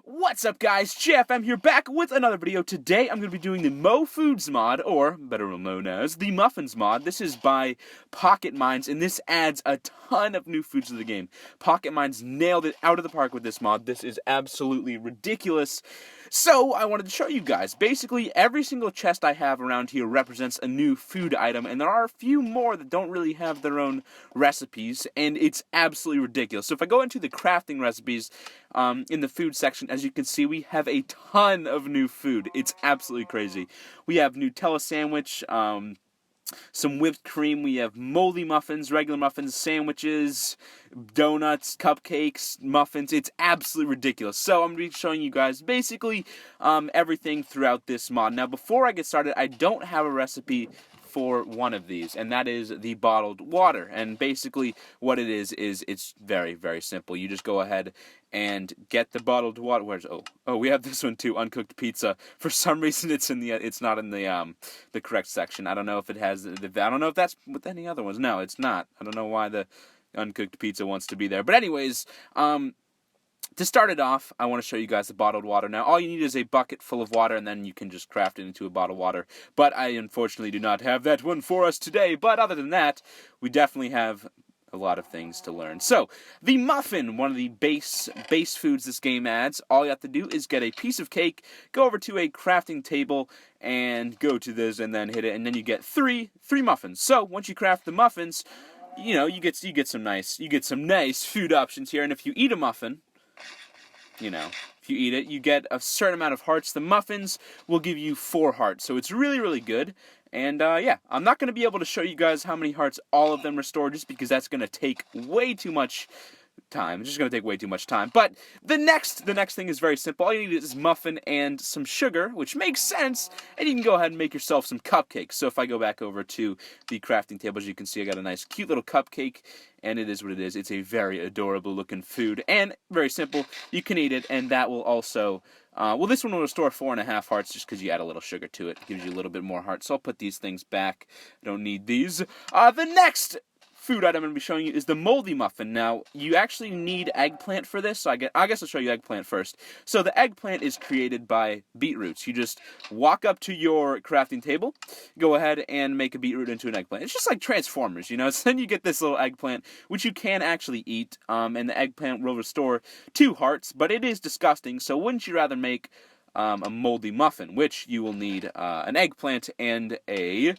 What's up guys, JFM here back with another video. Today I'm going to be doing the Mo Foods mod, or better known as the Muffins mod. This is by PocketMines, and this adds a ton of new foods to the game. PocketMines nailed it out of the park with this mod. This is absolutely ridiculous. So I wanted to show you guys. Basically, every single chest I have around here represents a new food item, and there are a few more that don't really have their own recipes, and it's absolutely ridiculous. So if I go into the crafting recipes in the food section, as you can see, we have a ton of new food. It's absolutely crazy. We have Nutella sandwich, some whipped cream, we have moldy muffins, regular muffins, sandwiches, donuts, cupcakes, muffins. It's absolutely ridiculous. So I'm going to be showing you guys basically everything throughout this mod. Now before I get started, I don't have a recipe for one of these, and that is the bottled water. And basically what it is it's very, very simple. You just go ahead and get the bottled water. Oh, we have this one too, uncooked pizza. For some reason it's not in the correct section. I don't know if it has I don't know if that's with any other ones. No, it's not. I don't know why the uncooked pizza wants to be there. But anyways, to start it off, I want to show you guys the bottled water. Now, all you need is a bucket full of water, and then you can just craft it into a bottled water. But I unfortunately do not have that one for us today. But other than that, we definitely have a lot of things to learn. So, the muffin, one of the base foods this game adds. All you have to do is get a piece of cake, go over to a crafting table, and go to this, and then hit it, and then you get three muffins. So, once you craft the muffins, you know, you get some nice food options here. And if you eat a muffin, you know, if you eat it, you get a certain amount of hearts. The muffins will give you 4 hearts, so it's really, really good. And yeah, I'm not going to be able to show you guys how many hearts all of them restore, just because that's going to take way too much time. It's just going to take way too much time. But the next thing is very simple. All you need is muffin and some sugar, which makes sense, and you can go ahead and make yourself some cupcakes. So if I go back over to the crafting table, as you can see, I got a nice cute little cupcake, and it is what it is. It's a very adorable looking food, and very simple. You can eat it, and that will also well, this one will restore 4.5 hearts just because you add a little sugar to it. It gives you a little bit more hearts. So I'll put these things back. I don't need these. The next food item I'm going to be showing you is the moldy muffin. Now, you actually need eggplant for this, so I guess I'll show you eggplant first. So the eggplant is created by beetroots. You just walk up to your crafting table, go ahead and make a beetroot into an eggplant. It's just like Transformers, you know? So then you get this little eggplant, which you can actually eat, and the eggplant will restore 2 hearts, but it is disgusting, so wouldn't you rather make a moldy muffin, which you will need an eggplant and a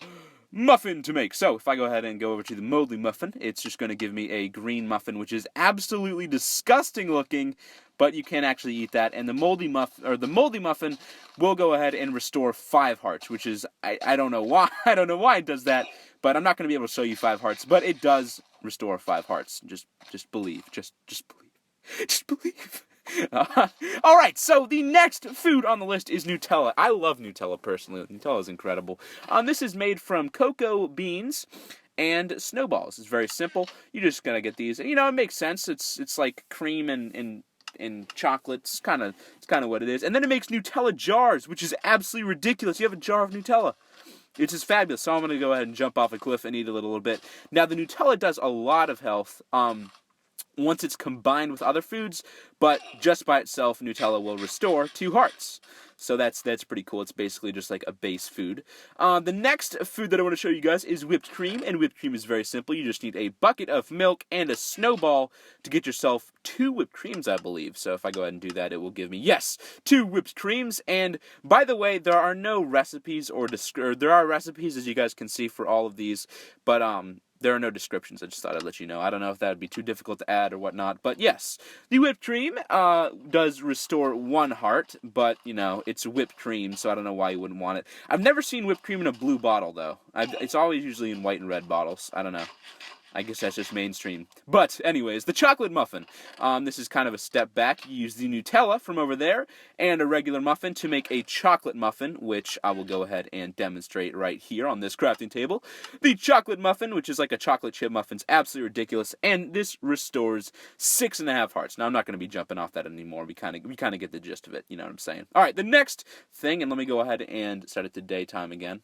muffin to make. So if I go ahead and go over to the moldy muffin, it's just going to give me a green muffin, which is absolutely disgusting looking, but you can actually eat that. And the moldy muffin will go ahead and restore 5 hearts, which is I don't know why. I don't know why it does that, but I'm not going to be able to show you 5 hearts, but it does restore 5 hearts. Just believe. Just believe. Just believe. Alright, so the next food on the list is Nutella. I love Nutella personally. Nutella is incredible. This is made from cocoa beans and snowballs. It's very simple. You're just gonna get these. You know, it makes sense. It's like cream and chocolate. It's kind of what it is. And then it makes Nutella jars, which is absolutely ridiculous. You have a jar of Nutella. It's just fabulous. So I'm gonna go ahead and jump off a cliff and eat a little bit. Now the Nutella does a lot of health. Once it's combined with other foods, but just by itself, Nutella will restore 2 hearts. So that's pretty cool. It's basically just like a base food. The next food that I want to show you guys is whipped cream, and whipped cream is very simple. You just need a bucket of milk and a snowball to get yourself 2 whipped creams, I believe. So if I go ahead and do that, it will give me, yes, 2 whipped creams. And by the way, there are no recipes or there are recipes, as you guys can see, for all of these, but there are no descriptions. I just thought I'd let you know. I don't know if that would be too difficult to add or whatnot. But yes, the whipped cream does restore 1 heart. But, you know, it's whipped cream, so I don't know why you wouldn't want it. I've never seen whipped cream in a blue bottle, though. It's always usually in white and red bottles. I don't know. I guess that's just mainstream. But anyways, the chocolate muffin. This is kind of a step back. You use the Nutella from over there and a regular muffin to make a chocolate muffin, which I will go ahead and demonstrate right here on this crafting table. The chocolate muffin, which is like a chocolate chip muffin, is absolutely ridiculous, and this restores 6.5 hearts. Now I'm not going to be jumping off that anymore. We kind of get the gist of it. You know what I'm saying? All right, the next thing, and let me go ahead and set it to daytime again,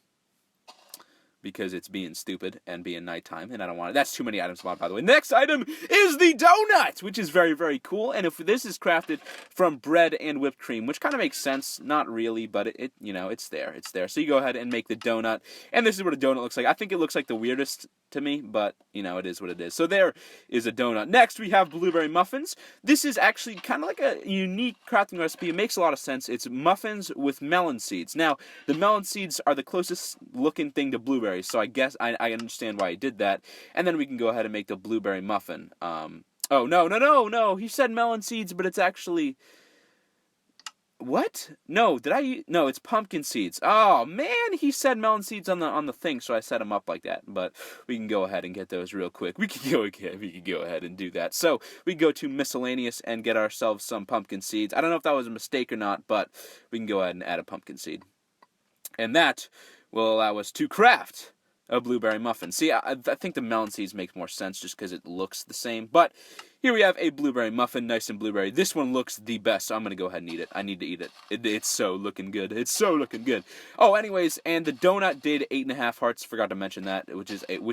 because it's being stupid and being nighttime, and I don't want it. That's too many items, by the way. Next item is the donut, which is very, very cool. And if this is crafted from bread and whipped cream, which kind of makes sense, not really, but it you know, it's there. It's there. So you go ahead and make the donut, and this is what a donut looks like. I think it looks like the weirdest to me, but you know, it is what it is. So there is a donut. Next, we have blueberry muffins. This is actually kind of like a unique crafting recipe. It makes a lot of sense. It's muffins with melon seeds. Now, the melon seeds are the closest looking thing to blueberries, so I guess I understand why he did that. And then we can go ahead and make the blueberry muffin. Oh, no. He said melon seeds, but it's actually... What? No, no, it's pumpkin seeds. Oh, man, he said melon seeds on the thing, so I set them up like that. But we can go ahead and get those real quick. We can go ahead and do that. So we can go to miscellaneous and get ourselves some pumpkin seeds. I don't know if that was a mistake or not, but we can go ahead and add a pumpkin seed. And that will allow us to craft a blueberry muffin. See, I think the melon seeds make more sense just because it looks the same. But here we have a blueberry muffin, nice and blueberry. This one looks the best, so I'm going to go ahead and eat it. I need to eat it. It's so looking good. It's so looking good. Oh, anyways, and the donut did 8.5 hearts. Forgot to mention that, which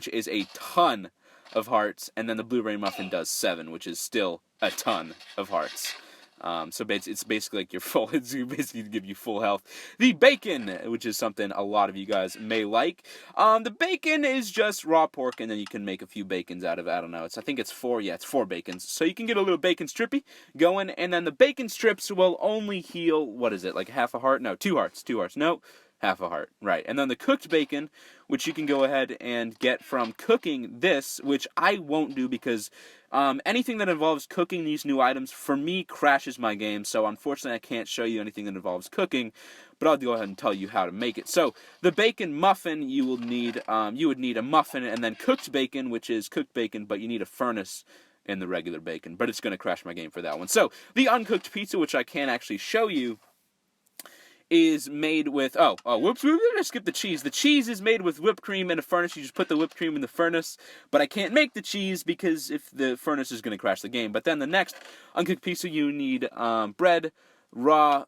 is a ton of hearts. And then the blueberry muffin does 7, which is still a ton of hearts. So it's basically like you're full. It's basically to give you full health. The bacon, which is something a lot of you guys may like. The bacon is just raw pork, and then you can make a few bacons out of it. I don't know. I think it's 4. Yeah, it's 4 bacons. So you can get a little bacon strippy going, and then the bacon strips will only heal. What is it? Like half a heart? No, 2 hearts. 2 hearts. No. Half a heart, right. And then the cooked bacon, which you can go ahead and get from cooking this, which I won't do because anything that involves cooking these new items, for me, crashes my game. So unfortunately, I can't show you anything that involves cooking, but I'll go ahead and tell you how to make it. So the bacon muffin, you would need a muffin, and then cooked bacon, which is cooked bacon, but you need a furnace in the regular bacon. But it's going to crash my game for that one. So the uncooked pizza, which I can actually show you, is made with, whoops, we're going to skip the cheese. The cheese is made with whipped cream in a furnace. You just put the whipped cream in the furnace, but I can't make the cheese because if the furnace is going to crash the game. But then the next uncooked pizza, you need bread, raw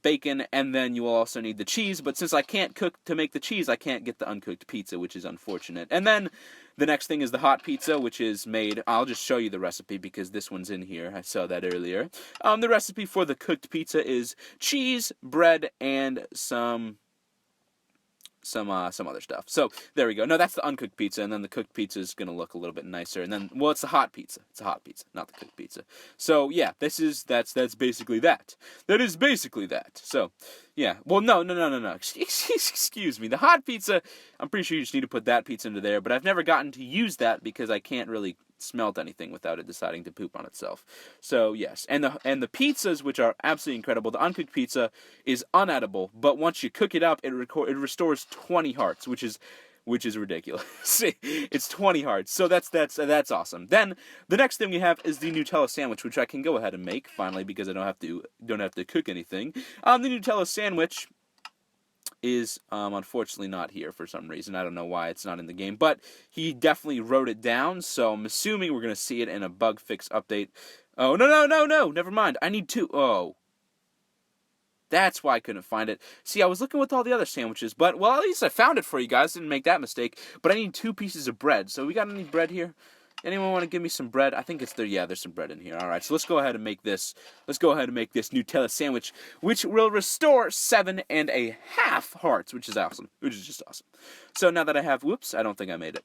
bacon, and then you will also need the cheese. But since I can't cook to make the cheese, I can't get the uncooked pizza, which is unfortunate. And then the next thing is the hot pizza, which is made, I'll just show you the recipe because this one's in here. I saw that earlier. The recipe for the cooked pizza is cheese, bread, and some other stuff. So there we go. No, that's the uncooked pizza, and then the cooked pizza is going to look a little bit nicer. And then, well, it's the hot pizza. It's a hot pizza, not the cooked pizza. So yeah, that's basically that. That is basically that. So yeah, well, no. Excuse me. The hot pizza, I'm pretty sure you just need to put that pizza into there, but I've never gotten to use that because I can't really smelt anything without it deciding to poop on itself. So yes, and the pizzas, which are absolutely incredible. The uncooked pizza is unedible, but once you cook it up, it restores 20 hearts, which is ridiculous. It's 20 hearts, so that's awesome. Then the next thing we have is the Nutella sandwich, which I can go ahead and make finally because I don't have to cook anything. The Nutella sandwich is unfortunately not here for some reason. I don't know why it's not in the game, but he definitely wrote it down, so I'm assuming we're going to see it in a bug fix update. Oh, no, never mind. I need 2. Oh. That's why I couldn't find it. See, I was looking with all the other sandwiches, but, well, at least I found it for you guys. Didn't make that mistake, but I need 2 pieces of bread. So we got any bread here? Anyone want to give me some bread? I think it's there. Yeah, there's some bread in here. All right, so let's go ahead and make this. Let's go ahead and make this Nutella sandwich, which will restore 7.5 hearts, which is awesome. Which is just awesome. So now that I have, whoops, I don't think I made it.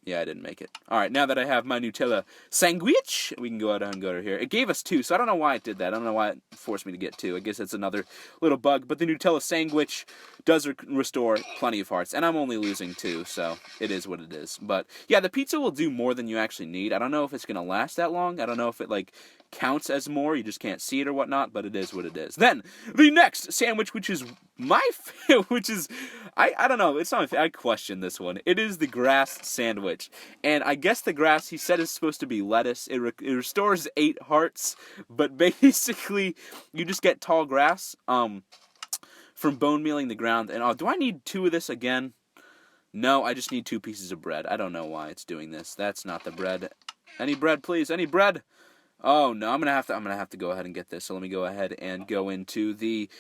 Yeah, I didn't make it. All right, now that I have my Nutella sandwich, we can go ahead and go to here. It gave us 2, so I don't know why it did that. I don't know why it forced me to get 2. I guess it's another little bug. But the Nutella sandwich does restore plenty of hearts, and I'm only losing 2, so it is what it is. But yeah, the pizza will do more than you actually need. I don't know if it's gonna last that long. I don't know if it counts as more. You just can't see it or whatnot, but it is what it is. Then, the next sandwich, which is my favorite, which is, I don't know, it's not my favorite. I question this one. It is the grass sandwich. And I guess the grass, he said, is supposed to be lettuce. It restores 8 hearts, but basically, you just get tall grass, from bone mealing the ground. And do I need 2 of this again? No, I just need 2 pieces of bread. I don't know why it's doing this. That's not the bread. Any bread, please? Any bread? Oh no, I'm gonna have to go ahead and get this. So let me go ahead and go into the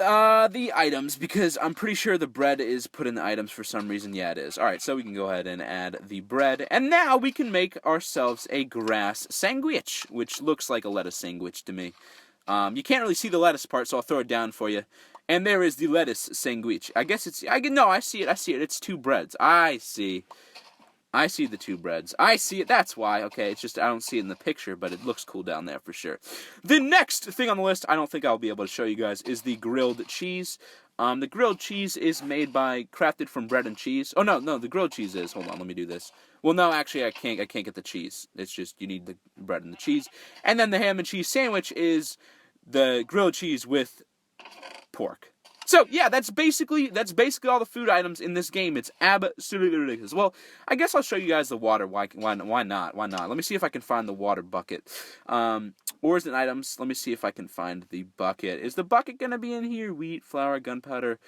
items, because I'm pretty sure the bread is put in the items for some reason. Yeah, it is. All right, so we can go ahead and add the bread, and now we can make ourselves a grass sandwich, which looks like a lettuce sandwich to me. You can't really see the lettuce part, so I'll throw it down for you. And there is the lettuce sandwich. I guess it's... No, I see it. It's 2 breads. I see the 2 breads. I see it. That's why. Okay, it's just I don't see it in the picture, but it looks cool down there for sure. The next thing on the list, I don't think I'll be able to show you guys, is the grilled cheese. The grilled cheese is crafted from bread and cheese. Oh, no, the grilled cheese is. Hold on, let me do this. Well, no, actually, I can't get the cheese. It's just you need the bread and the cheese. And then the ham and cheese sandwich is the grilled cheese with pork. So, yeah, that's basically all the food items in this game. It's absolutely ridiculous. Well, I guess I'll show you guys the water. Why not? Let me see if I can find the water bucket. Ores and items. Let me see if I can find the bucket. Is the bucket going to be in here? Wheat, flour, gunpowder.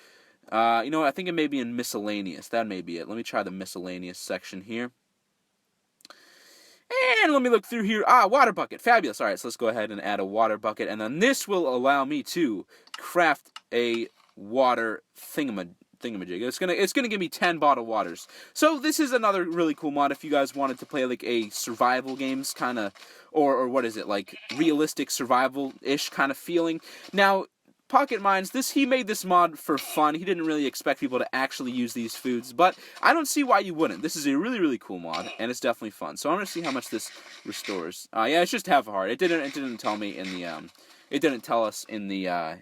You know what? I think it may be in miscellaneous. That may be it. Let me try the miscellaneous section here. And let me look through here. Water bucket. Fabulous. All right, so let's go ahead and add a water bucket. And then this will allow me to craft a water thingamajig. It's gonna give me 10 bottled waters. So this is another really cool mod if you guys wanted to play like a survival games kind of, or what is it, like realistic survival-ish kind of feeling. Now, PocketMines, he made this mod for fun. He didn't really expect people to actually use these foods, but I don't see why you wouldn't. This is a really, really cool mod, and it's definitely fun. So I'm gonna see how much this restores. Yeah, it's just half a heart. It didn't tell me in the it didn't tell us in the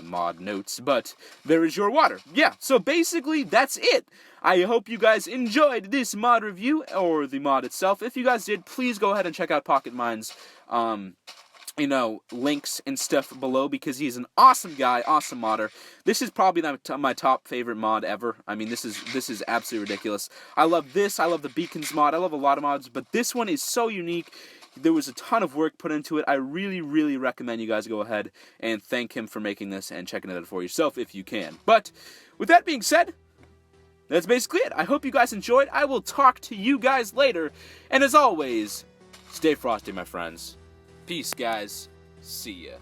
mod notes, but there is your water. Yeah, so basically that's it. I hope you guys enjoyed this mod review, or the mod itself. If you guys did, please go ahead and check out PocketMines. Links and stuff below, because he's an awesome guy, awesome modder. This is probably my top favorite mod ever. I mean, this is absolutely ridiculous. I love this. I love the beacons mod. I love a lot of mods, but this one is so unique. There was a ton of work put into it. I really, really recommend you guys go ahead and thank him for making this and checking it out for yourself if you can. But with that being said, that's basically it. I hope you guys enjoyed. I will talk to you guys later. And as always, stay frosty, my friends. Peace, guys. See ya.